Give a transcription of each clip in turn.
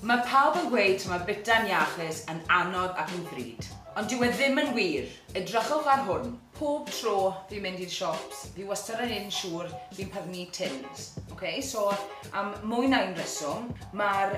Mae pawb yn gweud mae bita'n iachus yn anodd ac yn ddrud. Ond dyw e ddim yn wir. Edrychwch ar hwn. Pob tro fi'n mynd i'r siops, fi wastad yn un siŵr fi'n prynu tins. So, am mwy na un reswm, mae'r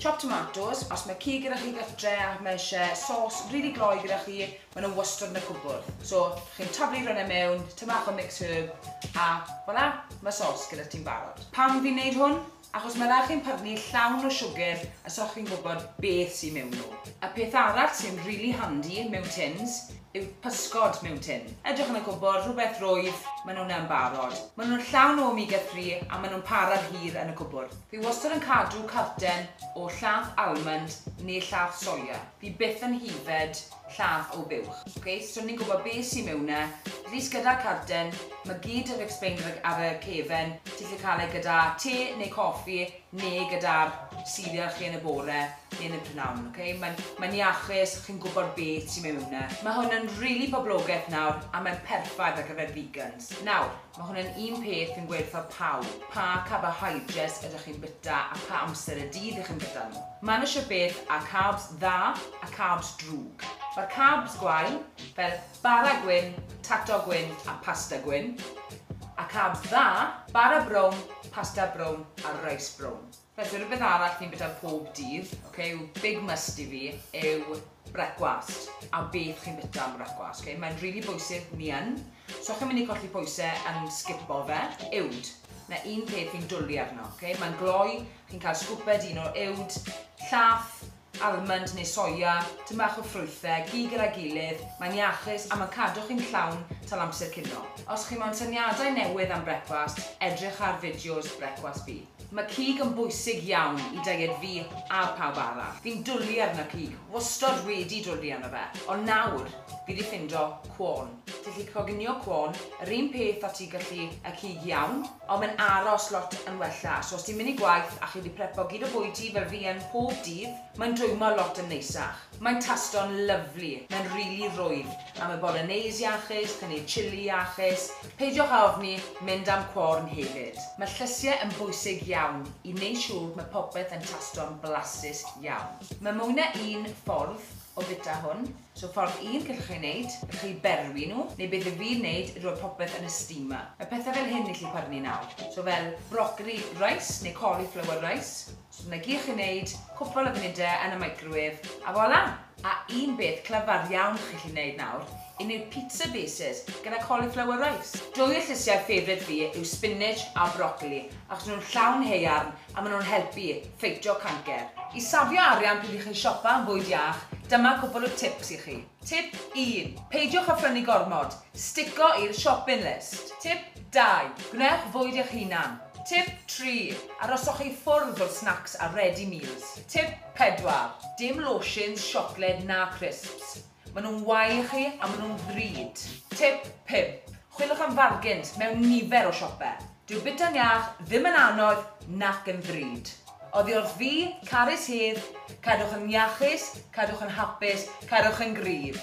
chopped tomatoes, os mae ci gyda chi gytre a mae eisiau sos rili gloi gyda chi, maen nhw wastad yn y cwbwrdd. So, chi'n taflu rhywun mewn, tymach o mix herb, a voilà, mae sos gyda ti'n barod. Pam fi'n neud hwn? Achos mae rhaid chi'n prynu llawn o siwgr a so chi'n gwybod beth sy'n mewn nhw. A peth arall sy'n really handy mewn tins yw pysgod mewn tin. Edrych yn y cwbwrdd, rhywbeth rwydd, maen nhw'n yn barod. Maen nhw'n llawn o omega-3 a maen nhw'n parad hir yn y cwbwrdd. Fi wastad yn cadw carten o llath almond neu llath soia. Fi byth yn hifed llath o buwch. So ni'n gwybod beth sy'n mewn e. Rhys gyda carten, mae gyd yr explainer ar y cefen. Ti'n gallu cael ei gyda te neu coffi neu gyda'r cereal chi yn y bore neu yn y prynawn. Mae'n iachus, chi'n gwybod beth sy'n mewn e. Mae hwn yn rili poblogaidd nawr a mae'n perffaith ar gyfer vegans. Nawr, mae hwn yn un peth fi'n gweud fel pawb. Pa carbohydrates ydych chi'n bita a pa amser y dydd ych chi'n bita nhw. Mae'n eisiau beth a carbs dda a carbs drwg. Mae'r carbs gwael, fel bara gwyn, tato gwyn a pasta gwyn. A carbs dda, bara brown, pasta brown a rice brown. Felly rhywbeth arall fi'n bita pob dydd, yw big must i fi, yw brecwast. A beth chi'n bita am brecwast. Mae'n rili bwysig ni yn. So chi'n mynd i colli pwysau yn sgipo fe, uwd. Na un peth fi'n dwlu arno. Mae'n gloi, chi'n cael sgwped un o uwd, llath, almond neu soia, tymach o ffrwythau, gyd gyda gilydd, mae'n iachus a mae'n cadw chi'n llawn tal amser cino. Os chi mewn syniadau newydd am brecwast, edrych ar fideos brecwast fi. Mae cig yn bwysig iawn i diet fi a pawb arall. Fi'n dwlu arno cig, wastad wedi dwlu arno fe. Ond nawr, fi wedi ffindo cwôn. Ti'n gallu coginio cwôn, yr un peth a ti gallu y cig iawn, ond mae'n aros lot yn wella. So os ti'n mynd i gwaith a chi wedi prepo gyd o bwyty fel fi yn pob dydd, mae'n dwymo lot yn neisach. Mae'n tasto'n lyflu, mae'n rili rwydd. A mae bolognese iachus, chi'n neud chili iachus. Peidiwch a ofni mynd am cwôn hefyd. Mae llysiau yn bwysig iawn i wneud siŵr mae popeth yn tasto'n blasus iawn. Mae mwy na un ffordd o bita hwn. So ffordd un gallwch chi wneud, gallwch chi berwi nhw, neu beth y fi'n wneud yw rhoi popeth yn y steamer. Mae pethau fel hyn i chi prynu nawr. So fel broccoli rice neu cauliflower rice. So na gyd chi'n wneud, cwpl o funudau yn y microwave, a voilà! A un beth clyfar iawn chi'n wneud nawr, i wneud pizza bases gyda cauliflower rice. Dwy o llysiau ffefryd fi yw spinach a broccoli, achos nhw'n llawn haearn a maen nhw'n helpu ffeitio cancer. I safio arian pryd i chi'n siopa yn fwyd iach, dyma cwbl o tips i chi. Tip 1. Peidiwch â phrynu gormod. Stico i'r shopping list. Tip 2. Gwnewch fwyd eich hunan. Tip 3. Aroswch chi ffwrdd o'r snacks a ready meals. Tip 4. Dim lotions, siocled na crisps. Maen nhw'n wael chi a maen nhw'n ddrud. Tip 5. Chwilwch am fargynt mewn nifer o siopau. Dyw bita'n iach ddim yn anodd nac yn ddrud. Oddi wrth fi, Caris Hedd, cadwch yn iachus, cadwch yn hapus, cadwch yn gryf.